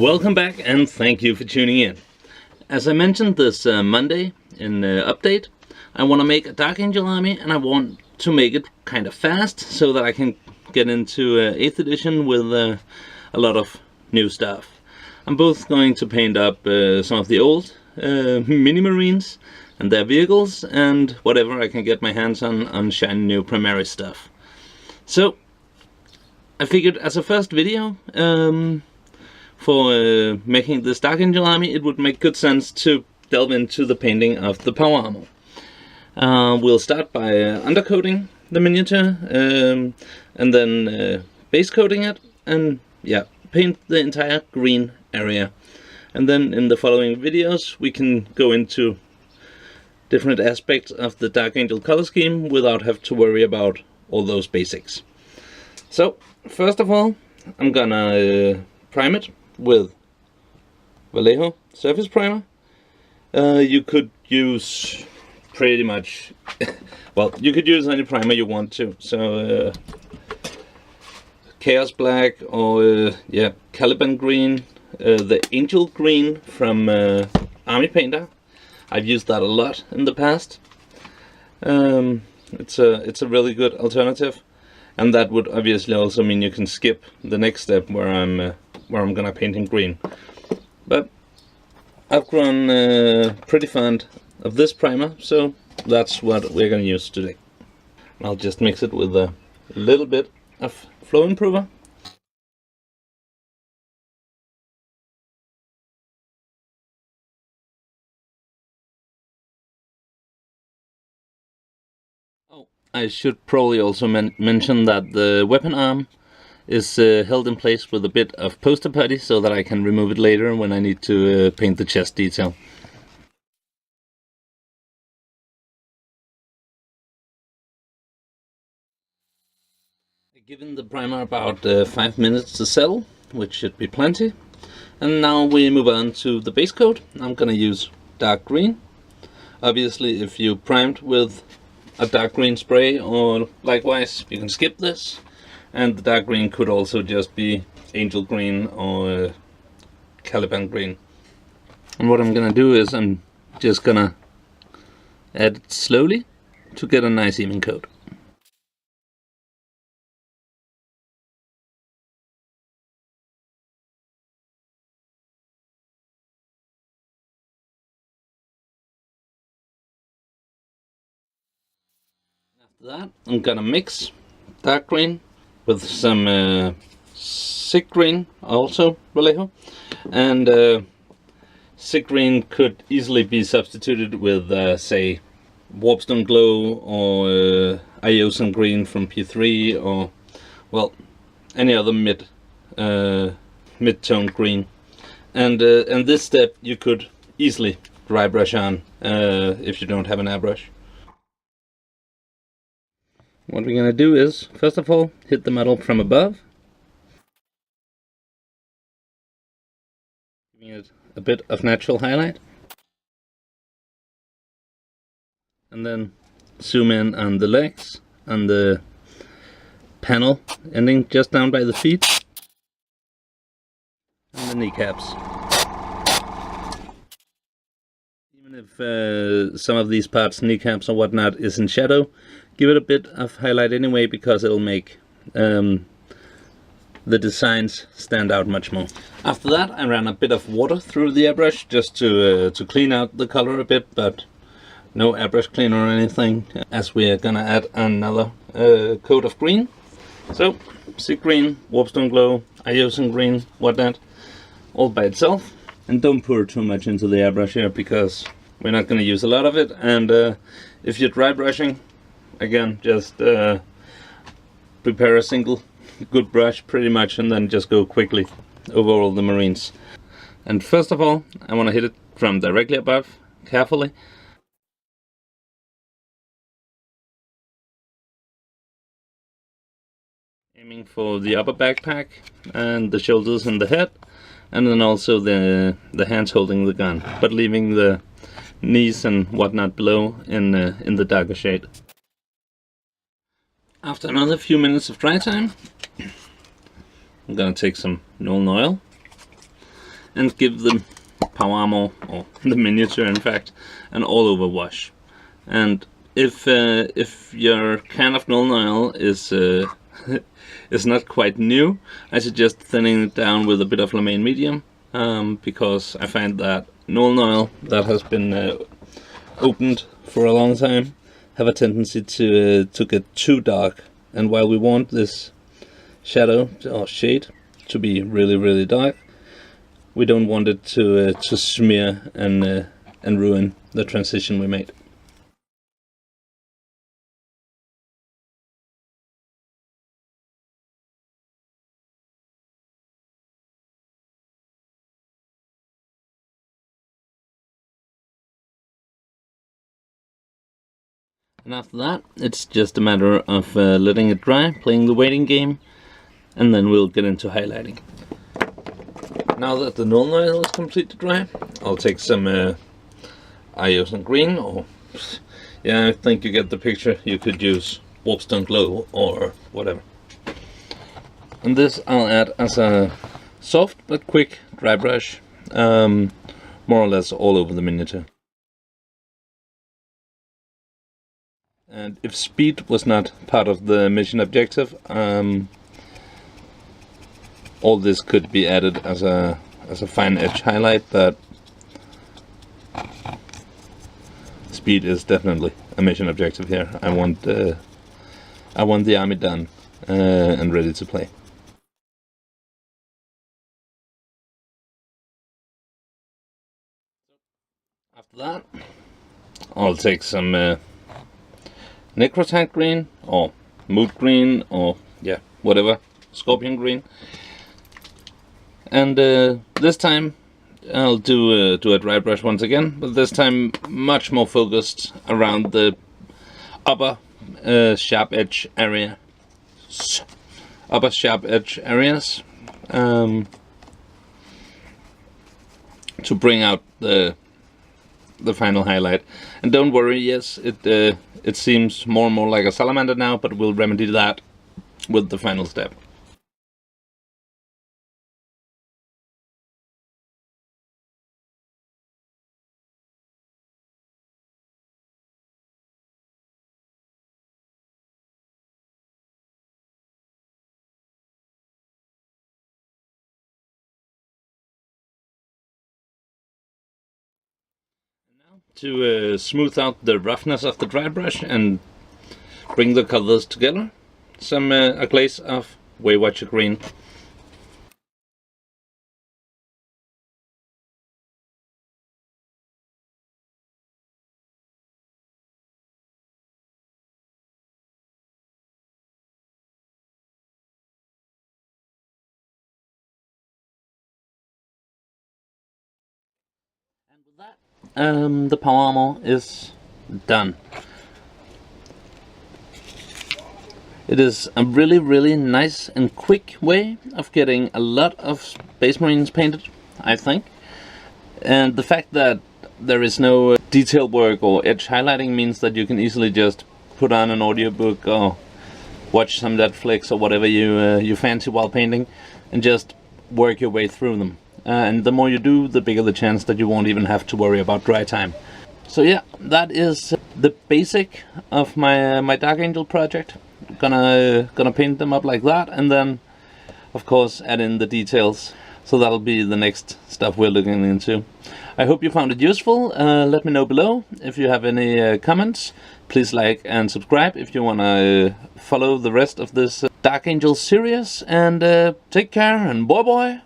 Welcome back and thank you for tuning in. As I mentioned this Monday in the update, I want to make a Dark Angel army and I want to make it kind of fast so that I can get into 8th edition with a lot of new stuff. I'm both going to paint up some of the old mini marines and their vehicles and whatever I can get my hands on shiny new Primaris stuff. So I figured as a first video for making this Dark Angel army, it would make good sense to delve into the painting of the power armor. We'll start by undercoating the miniature and then base coating it and paint the entire green area. And then in the following videos we can go into different aspects of the Dark Angel color scheme without having to worry about all those basics. So first of all, I'm gonna prime it with Vallejo surface primer. You could use pretty much well, you could use any primer you want to, so Chaos Black or Caliban Green, the Angel Green from Army Painter. I've used that a lot in the past. It's a really good alternative, and that would obviously also mean you can skip the next step where I'm gonna paint in green. But I've grown pretty fond of this primer, so that's what we're gonna use today. I'll just mix it with a little bit of flow improver. Oh, I should probably also mention that the weapon arm is held in place with a bit of poster putty so that I can remove it later when I need to paint the chest detail. I've given the primer about 5 minutes to settle, which should be plenty. And now we move on to the base coat. I'm gonna use dark green. Obviously, if you primed with a dark green spray or likewise, you can skip this. And the dark green could also just be Angel Green or Caliban Green. And what I'm gonna do is I'm just gonna add it slowly to get a nice even coat. After that, I'm gonna mix dark green with some sick green, also Vallejo, and sick green could easily be substituted with say Warpstone Glow or Iosan Green from P3, or well, any other mid-tone green. And this step you could easily dry brush on if you don't have an airbrush. What we're gonna do is, first of all, hit the metal from above, giving it a bit of natural highlight, and then zoom in on the legs, on the panel ending just down by the feet, and the kneecaps. Even if some of these parts, kneecaps or whatnot, is in shadow, give it a bit of highlight anyway, because it'll make the designs stand out much more. After that, I ran a bit of water through the airbrush just to clean out the color a bit, but no airbrush cleaner or anything, as we are gonna add another coat of green. So, sick green, Warpstone Glow, Iosan Green, whatnot, all by itself. And don't pour too much into the airbrush here, because we're not gonna use a lot of it. And if you're dry brushing, again, just prepare a single good brush pretty much and then just go quickly over all the marines. And first of all, I want to hit it from directly above, carefully. Aiming for the upper backpack and the shoulders and the head, and then also the hands holding the gun, but leaving the knees and whatnot below in the darker shade. After another few minutes of dry time, I'm gonna take some Nolan oil and give the power armor, or the miniature in fact, an all-over wash. And if your can of Null Oil is is not quite new, I suggest thinning it down with a bit of Lamaine medium, because I find that Null Oil that has been opened for a long time have a tendency to get too dark. And while we want this shadow or shade to be really dark, we don't want it to smear and ruin the transition we made. And after that, it's just a matter of letting it dry, playing the waiting game, and then we'll get into highlighting. Now that the Null Oil is completely dry, I'll take some iodine green, or yeah, I think you get the picture. You could use Warpstone Glow or whatever. And this I'll add as a soft but quick dry brush, more or less all over the miniature. And if speed was not part of the mission objective, all this could be added as a fine edge highlight, but speed is definitely a mission objective here. I want the army done and ready to play. After that, I'll take some Necrotank green, or Mood green, or yeah, whatever, Scorpion green. And this time I'll do a dry brush once again, but this time much more focused around the upper sharp edge area. Upper sharp edge areas, to bring out the final highlight. And don't worry, yes, it seems more and more like a salamander now, but we'll remedy that with the final step. To smooth out the roughness of the dry brush and bring the colors together, a glaze of Waywatcher green. And with that, the power armor is done. It is a really nice and quick way of getting a lot of Space Marines painted, I think. And the fact that there is no detail work or edge highlighting means that you can easily just put on an audiobook or watch some Netflix or whatever you fancy while painting, and just work your way through them. And the more you do, the bigger the chance that you won't even have to worry about dry time. So yeah, that is the basic of my Dark Angel project. Gonna paint them up like that, and then of course add in the details. So that'll be the next stuff we're looking into. I hope you found it useful. Let me know below if you have any comments. Please like and subscribe if you wanna follow the rest of this Dark Angel series. And take care, and bye bye.